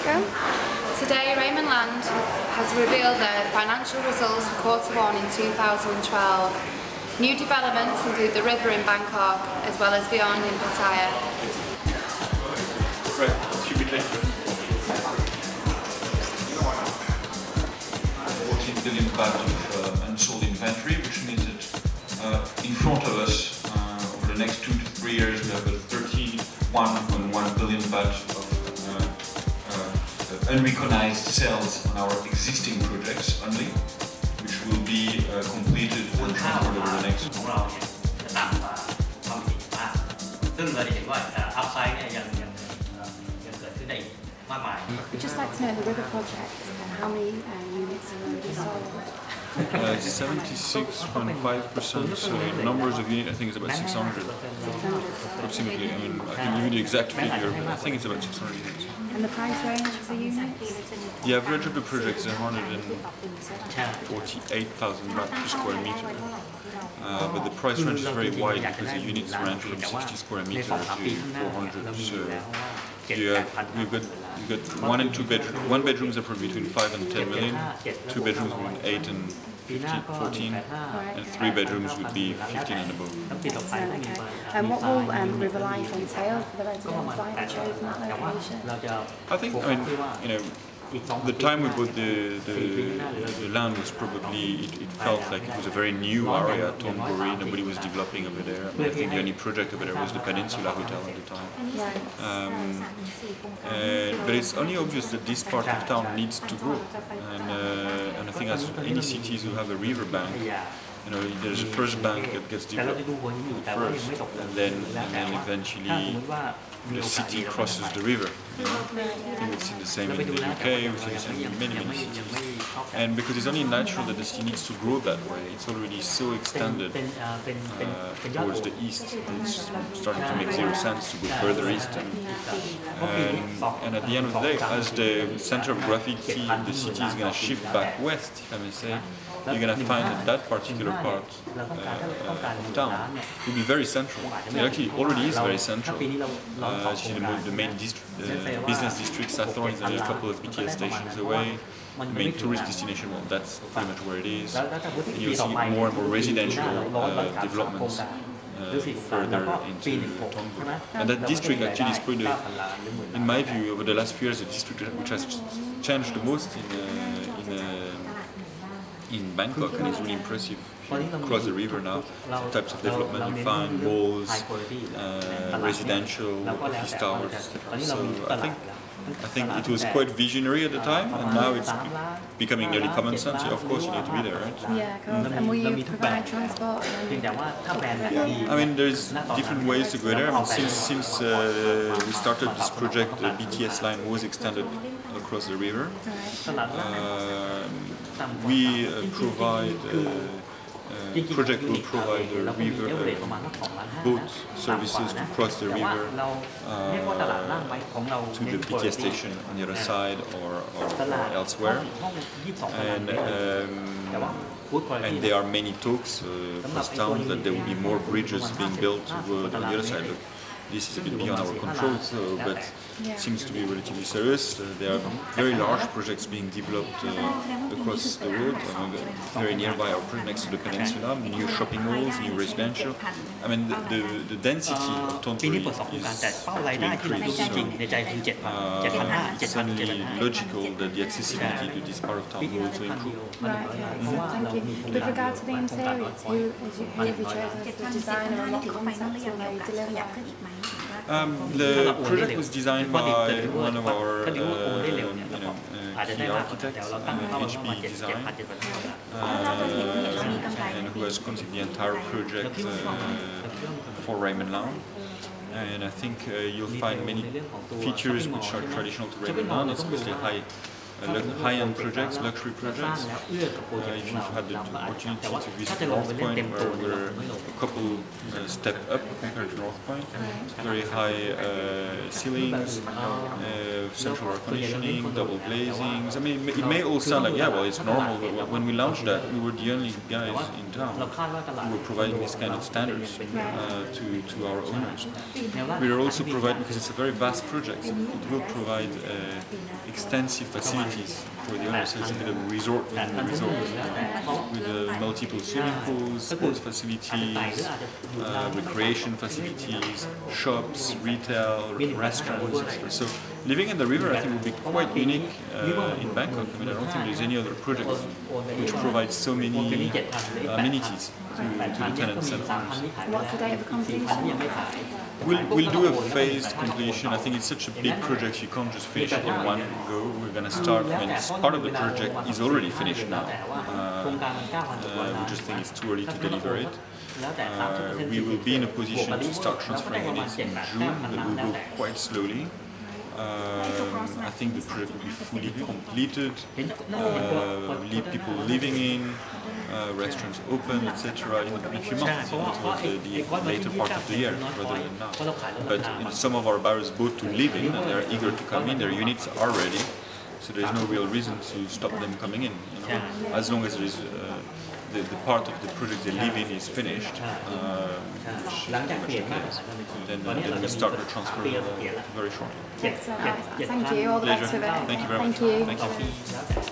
Go. Today, Raimonland has revealed their financial results for Q1 in 2012. New developments include the river in Bangkok, as well as beyond in Pattaya. Right, should be later. 14 billion baht of unsold inventory, which means that in front of us, over the next 2 to 3 years, we have a 31.1 billion baht of unrecognized sales on our existing projects only, which will be completed and transferred over the next. We'd just like to know the river project and how many units are already sold. 76.5%, so numbers of units, I think it's about 600 approximately. I mean, I can give you the exact figure, but I think it's about 600 units. And the price range of the units? The average of the project is 148,000 baht per square meter. But the price range is very wide because the units range from 60 square meters to 400. So you've got one and two bedrooms. One bedrooms are probably between 5 and 10 million. Two bedrooms between 8 and 15, 14, and three bedrooms would be 15 and above. Excellent, okay. And what will River Life entail for the residents? Why have you chosen that location? I think, I mean, you know, the time we bought the land was probably, it felt like it was a very new area, Thonburi, nobody was developing over there. I think the only project over there was the Peninsula Hotel at the time. But it's only obvious that this part of town needs to grow. And I think as any cities who have a river bank, you know, there's a first bank that gets developed first, and then eventually the city crosses the river. You know? I think we've seen the same in the UK, we've seen the same in many cities. And because it's only natural that the city needs to grow that way, it's already so extended towards the east, it's starting to make zero sense to go further east. And at the end of the day, as the center of gravity of the city is going to shift back west, if I may say, you're going to find that that particular part of town will be very central. It actually already is very central. The main business district, Sathorn, is only a couple of BTS stations away. The main tourist destination, well, that's pretty much where it is. And you'll see more and more residential developments further into Thonburi. And that district actually is probably, in my view, over the last few years, the district which has changed the most in Bangkok, and it's really impressive. If you cross the river now, the types of development you find, malls, residential, office towers. So I think it was quite visionary at the time, and now it's becoming nearly common sense. Yeah, of course, you need to be there, right? Yeah, cool. And will you provide transport? I mean, there's different ways to go there. I mean, since we started this project, the BTS line was extended across the river. We provide. Project will provide river boat services to cross the river to the BTS station on the other side or elsewhere. And there are many talks across town that there will be more bridges being built to go on the other side. Look, this is a bit beyond our control, but it seems to be relatively serious. There are very large projects being developed across the road, very nearby our project next to the peninsula, new shopping malls, new residential. I mean, the density of Thonburi is to increase, so it's only logical that the accessibility to this part of town will also improve. Right, thank you. With regard to the interiors, who have you chosen as the designer and what concepts will they deliver? The project was designed by one of our key architects, HB Design, and who has conceived the entire project for Raimonland. And I think you'll find many features which are traditional to Raimonland, especially high high-end projects, luxury projects. If you've had the opportunity to visit North Point, where we're a couple step up compared to North Point, very high ceilings, central air conditioning, double glazings. I mean, it may all sound like, yeah, well, it's normal, but when we launched that, we were the only guys in town who were providing this kind of standards to our owners. We are also providing, because it's a very vast project, it will provide extensive facilities for the owners. So it's a bit of a resort within the resort, with multiple swimming pools, sports facilities, recreation facilities, shops, retail, restaurants, etc. So living in the river, I think, will be quite unique in Bangkok. I mean, I don't think there's any other project which provides so many amenities to the tenants and owners. What's the date of the completion? We'll do a phased completion. I think it's such a big project, you can't just finish it in one go. We're going to start, I mean, part of the project is already finished now. We just think it's too early to deliver it. We will be in a position to start transferring units in June, but we'll go quite slowly. I think the project will be fully completed, people living in, restaurants open, etc. in a few months, towards the later part of the year rather than now. But some of our buyers bought to live in, and they're eager to come in, their units are ready, so there's no real reason to stop them coming in. You know? As long as there is the part of the project they live in is finished, which is pretty much the case, then we start the transfer very shortly. Excellent. Thank you. All the best with it. Thank you very much. Thank you. Thank you.